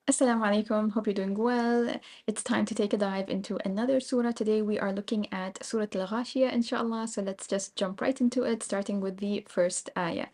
As-salamu Aleikum, hope you're doing well. It's time to take a dive into another surah. Today we are looking at Surah Al Ghashiyah, inshallah. So let's just jump right into it, starting with the first ayah.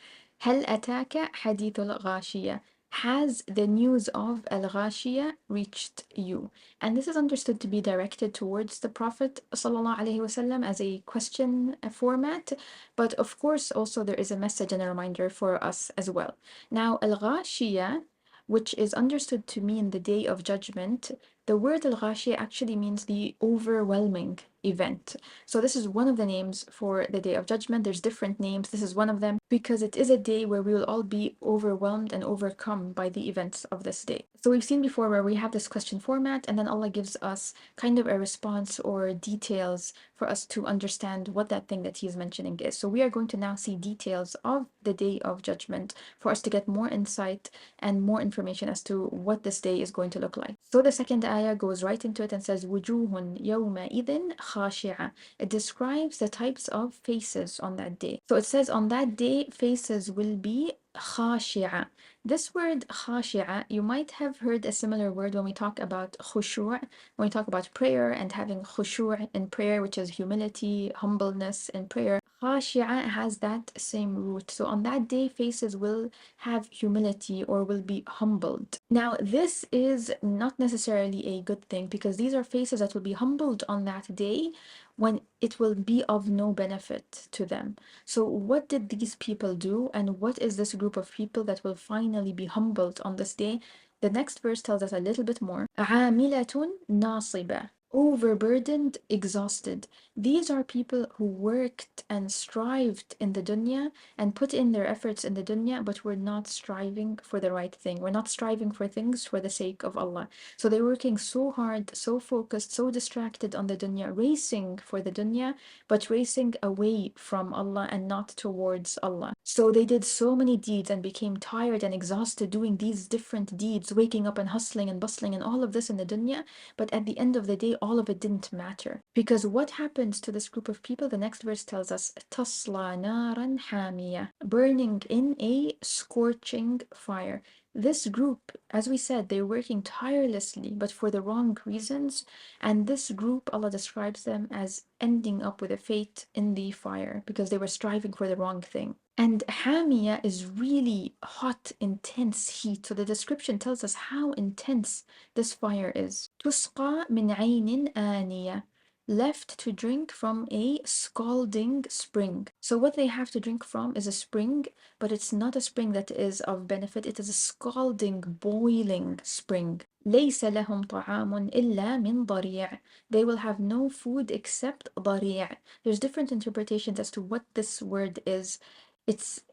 هل أتاك حديث الغاشية? Has the news of Al Ghashiyah reached you? And this is understood to be directed towards the Prophet ﷺ as a question format, but of course also there is a message and a reminder for us as well. Now, Al Ghashiyah, which is understood to mean the day of judgment, the word al-Ghashiyah actually means the overwhelming event. So this is one of the names for the day of judgment. There's different names. This is one of them because it is a day where we will all be overwhelmed and overcome by the events of this day. So we've seen before where we have this question format and then Allah gives us kind of a response or details for us to understand what that thing that He's mentioning is. So we are going to now see details of the day of judgment for us to get more insight and more information as to what this day is going to look like. So the second ayah goes right into it and says, وُجُوهٌ يَوْمَئِذٍ خَاشِعَةٌ. It describes the types of faces on that day. So it says on that day, faces will be خاشعة. This word خاشعة, you might have heard a similar word when we talk about خشوع, when we talk about prayer and having خشوع in prayer, which is humility, humbleness in prayer. خاشعة has that same root. So on that day, faces will have humility or will be humbled. Now, this is not necessarily a good thing because these are faces that will be humbled on that day when it will be of no benefit to them. So, what did these people do, and what is this group of people that will finally be humbled on this day? The next verse tells us a little bit more. عاملة ناصبة, overburdened, exhausted. These are people who worked and strived in the dunya and put in their efforts in the dunya, but were not striving for the right thing. We're not striving for things for the sake of Allah. So they're working so hard, so focused, so distracted on the dunya, racing for the dunya, but racing away from Allah and not towards Allah. So they did so many deeds and became tired and exhausted doing these different deeds, waking up and hustling and bustling and all of this in the dunya. But at the end of the day, all of it didn't matter. Because what happens to this group of people, the next verse tells us, تَصْلَى نَارًا حَامِيَةً, burning in a scorching fire. This group, as we said, they're working tirelessly, but for the wrong reasons. And this group, Allah describes them as ending up with a fate in the fire because they were striving for the wrong thing. And Hamia is really hot, intense heat. So the description tells us how intense this fire is. تسقى من عين آنية, left to drink from a scalding spring. So what they have to drink from is a spring, but it's not a spring that is of benefit. It is a scalding, boiling spring. ليس لهم طعام إلا من ضريع. They will have no food except ضريع. There's different interpretations as to what this word is.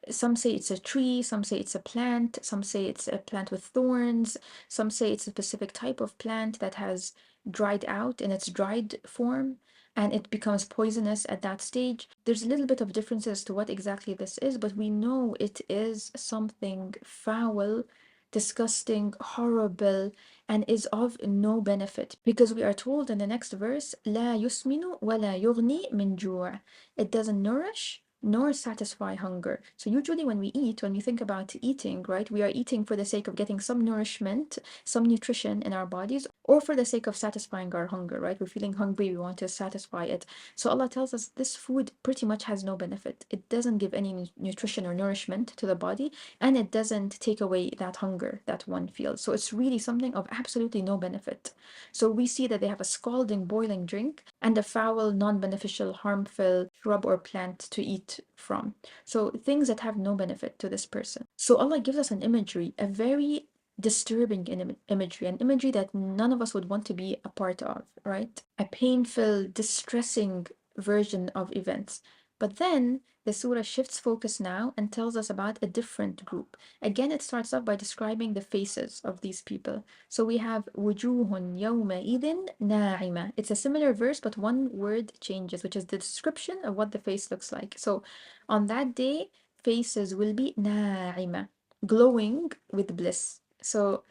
Some say it's a tree, some say it's a plant, some say it's a plant with thorns, some say it's a specific type of plant that has dried out in its dried form and it becomes poisonous at that stage. There's a little bit of differences to what exactly this is, but we know it is something foul, disgusting, horrible, and is of no benefit because we are told in the next verse, لا يسمن ولا يغني من جوع. It doesn't nourish nor satisfy hunger. So usually when we eat, when we think about eating, right, we are eating for the sake of getting some nourishment, some nutrition in our bodies, or for the sake of satisfying our hunger, right? We're feeling hungry, we want to satisfy it. So Allah tells us this food pretty much has no benefit. It doesn't give any nutrition or nourishment to the body, and it doesn't take away that hunger that one feels. So it's really something of absolutely no benefit. So we see that they have a scalding, boiling drink and a foul, non-beneficial, harmful shrub or plant to eat from. So things that have no benefit to this person. So Allah gives us an imagery, a very disturbing imagery, an imagery that none of us would want to be a part of, right? A painful, distressing version of events. But then the surah shifts focus now and tells us about a different group. Again, it starts off by describing the faces of these people. So we have وجوه يومئذ ناعمة. It's a similar verse, but one word changes, which is the description of what the face looks like. So on that day, faces will be ناعمة, glowing with bliss. So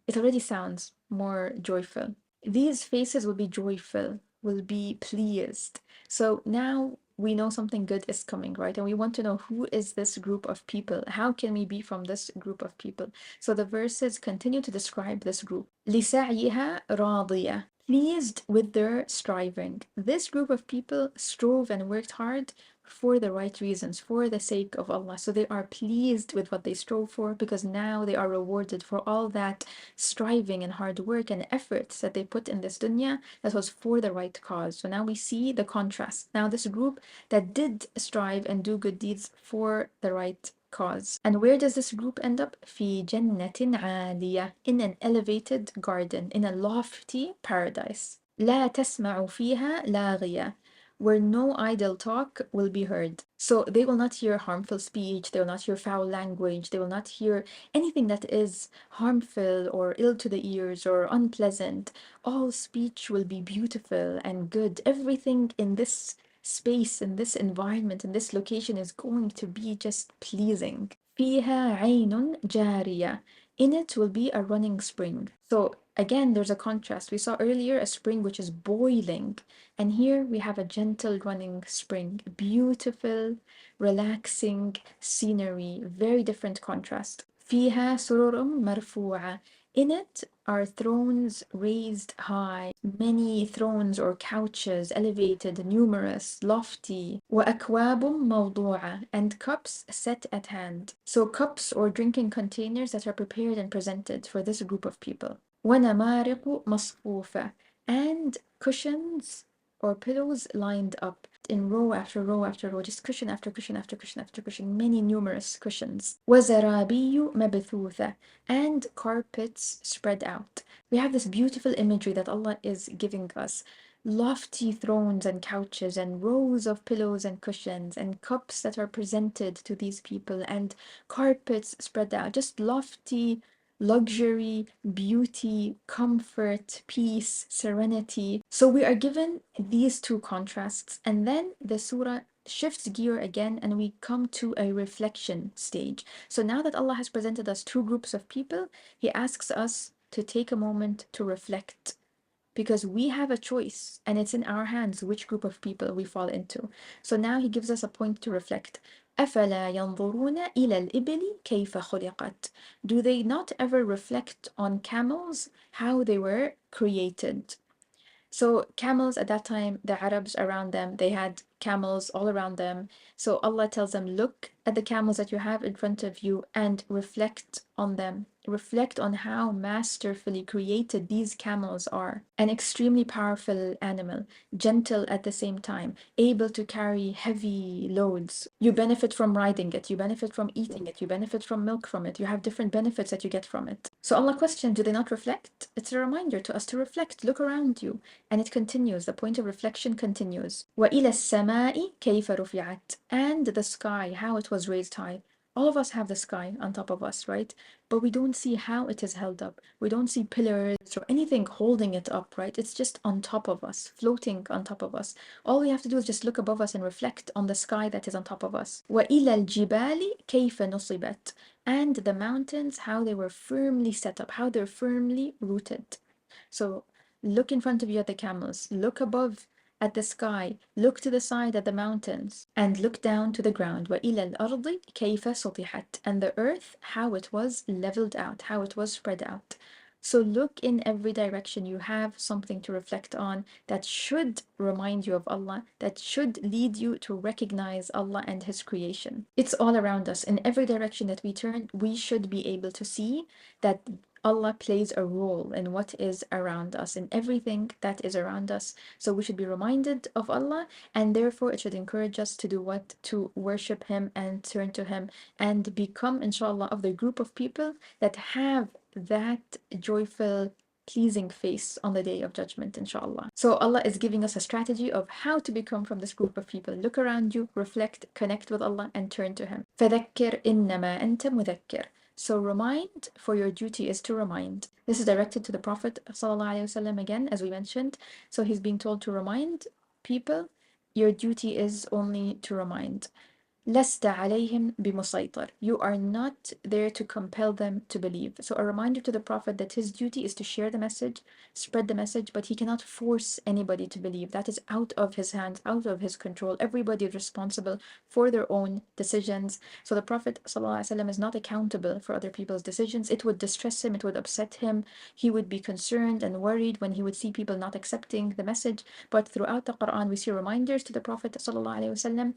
it already sounds more joyful. These faces will be joyful, will be pleased. So now we know something good is coming, right? And we want to know who is this group of people? How can we be from this group of people? So the verses continue to describe this group. لِسَعْيِهَا رَاضِيَةٌ, pleased with their striving. This group of people strove and worked hard for the right reasons, for the sake of Allah. So they are pleased with what they strove for because now they are rewarded for all that striving and hard work and efforts that they put in this dunya that was for the right cause. So now we see the contrast. Now this group that did strive and do good deeds for the right cause. And where does this group end up? في جنة عالية, in an elevated garden, in a lofty paradise. لا تسمع فيها لاغية, where no idle talk will be heard. So they will not hear harmful speech, they will not hear foul language, they will not hear anything that is harmful or ill to the ears or unpleasant. All speech will be beautiful and good. Everything in this space, in this environment, in this location is going to be just pleasing. فيها عين جارية, in it will be a running spring. So again, there's a contrast. We saw earlier a spring which is boiling, and here we have a gentle running spring. Beautiful, relaxing scenery, very different contrast. فيها سرر مرفوعة, in it are thrones raised high, many thrones or couches, elevated, numerous, lofty. وأكواب موضوعة, and cups set at hand. So cups or drinking containers that are prepared and presented for this group of people. ونمارق مصفوفة, and cushions or pillows lined up in row after row after row, just cushion after cushion after cushion after cushion, many numerous cushions. وزرابي مبثوثة, and carpets spread out. We have this beautiful imagery that Allah is giving us. Lofty thrones and couches and rows of pillows and cushions and cups that are presented to these people and carpets spread out. Just lofty luxury, beauty, comfort, peace, serenity. So we are given these two contrasts, and then the surah shifts gear again and we come to a reflection stage. So now that Allah has presented us two groups of people, He asks us to take a moment to reflect, because we have a choice and it's in our hands which group of people we fall into. So now He gives us a point to reflect. أَفَلَا يَنظُرُونَ إِلَى الْإِبِلِ كَيْفَ خُلِقَتْ, do they not ever reflect on camels, how they were created? So camels at that time, the Arabs around them, they had camels all around them. So Allah tells them, look at the camels that you have in front of you and reflect on them. Reflect on how masterfully created these camels are. An extremely powerful animal, gentle at the same time, able to carry heavy loads. You benefit from riding it, you benefit from eating it, you benefit from milk from it, you have different benefits that you get from it. So Allah questioned, do they not reflect? It's a reminder to us to reflect, look around you. And it continues, the point of reflection continues. وَإِلَى السَّمَاءِ كَيْفَ رُفِعَتْ, and the sky, how it was raised high. All of us have the sky on top of us, right? But we don't see how it is held up. We don't see pillars or anything holding it up, right? It's just on top of us, floating on top of us. All we have to do is just look above us and reflect on the sky that is on top of us. وَإِلَى الْجِبَالِ كَيْفَ نُصِبَتْ, and the mountains, how they were firmly set up, how they're firmly rooted. So look in front of you at the camels, look above at the sky, look to the side at the mountains, and look down to the ground. وَإِلَى الْأَرْضِ كَيْفَ سُطِحَتْ, and the earth, how it was leveled out, how it was spread out. So look in every direction. You have something to reflect on that should remind you of Allah, that should lead you to recognize Allah and His creation. It's all around us. In every direction that we turn, we should be able to see that Allah plays a role in what is around us, in everything that is around us. So we should be reminded of Allah, and therefore it should encourage us to do what? To worship Him and turn to Him and become, inshallah, of the group of people that have that joyful, pleasing face on the Day of Judgment, inshallah. So Allah is giving us a strategy of how to become from this group of people. Look around you, reflect, connect with Allah, and turn to Him. فَذَكِّرْ إِنَّمَا أَنْتَ مُذَكِّرْ. So remind, for your duty is to remind. This is directed to the Prophet ﷺ again, as we mentioned. So he's being told to remind people, your duty is only to remind. لست عليهم بمسيطر. You are not there to compel them to believe. So a reminder to the Prophet that his duty is to share the message, spread the message, but he cannot force anybody to believe. That is out of his hands, out of his control. Everybody is responsible for their own decisions. So the Prophet ﷺ is not accountable for other people's decisions. It would distress him, it would upset him. He would be concerned and worried when he would see people not accepting the message. But throughout the Quran, we see reminders to the Prophet ﷺ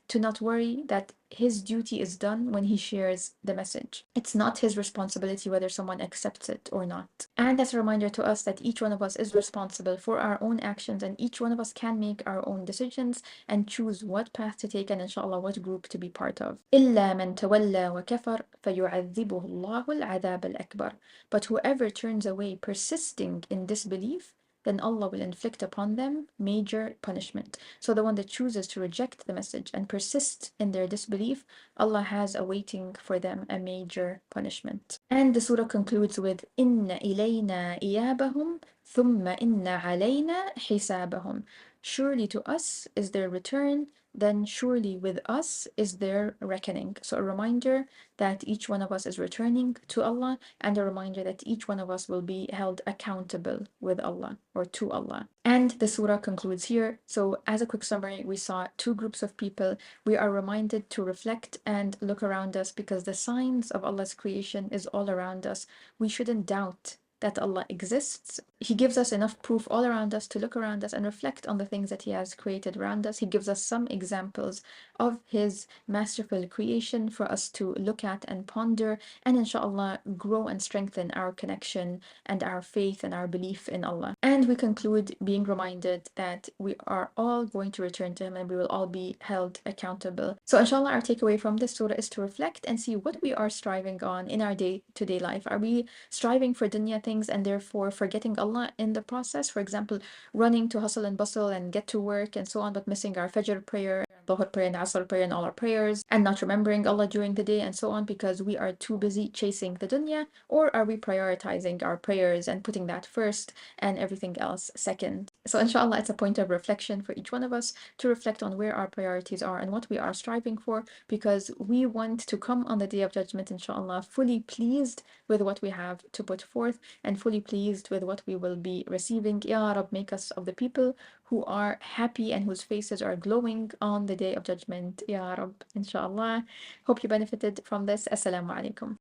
to not worry, that his duty is done when he shares the message. It's not his responsibility whether someone accepts it or not. And that's a reminder to us that each one of us is responsible for our own actions, and each one of us can make our own decisions and choose what path to take and inshallah what group to be part of. إِلَّا مَنْ تَوَلَّى وَكَفَرْ فَيُعَذِّبُهُ اللَّهُ الْعَذَابَ الْأَكْبَرَ. But whoever turns away persisting in disbelief, then Allah will inflict upon them major punishment. So the one that chooses to reject the message and persist in their disbelief, Allah has awaiting for them a major punishment. And the surah concludes with إِنَّ إِلَيْنَا إِيَابَهُمْ ثُمَّ إِنَّ عَلَيْنَا حِسَابَهُم. Surely to us is their return, then surely with us is their reckoning. So a reminder that each one of us is returning to Allah, and a reminder that each one of us will be held accountable with Allah or to Allah. And the surah concludes here. So as a quick summary, we saw two groups of people. We are reminded to reflect and look around us because the signs of Allah's creation is all around us. We shouldn't doubt that Allah exists. He gives us enough proof all around us to look around us and reflect on the things that He has created around us. He gives us some examples of His masterful creation for us to look at and ponder, and inshallah grow and strengthen our connection and our faith and our belief in Allah. And we conclude being reminded that we are all going to return to Him and we will all be held accountable. So inshallah, our takeaway from this surah is to reflect and see what we are striving on in our day-to-day life. Are we striving for dunya things and therefore forgetting Allah in the process? For example, running to hustle and bustle and get to work and so on, but missing our Fajr prayer, Dhuhr prayer, and Asr prayer, and all our prayers, and not remembering Allah during the day and so on because we are too busy chasing the dunya? Or are we prioritizing our prayers and putting that first and everything else second? So inshallah, it's a point of reflection for each one of us to reflect on where our priorities are and what we are striving for, because we want to come on the Day of Judgment, inshallah, fully pleased with what we have to put forth and fully pleased with what we will be receiving. Ya Rab, make us of the people who are happy and whose faces are glowing on the Day of Judgment. Ya Rab, inshallah. Hope you benefited from this. As-salamu Aleikum.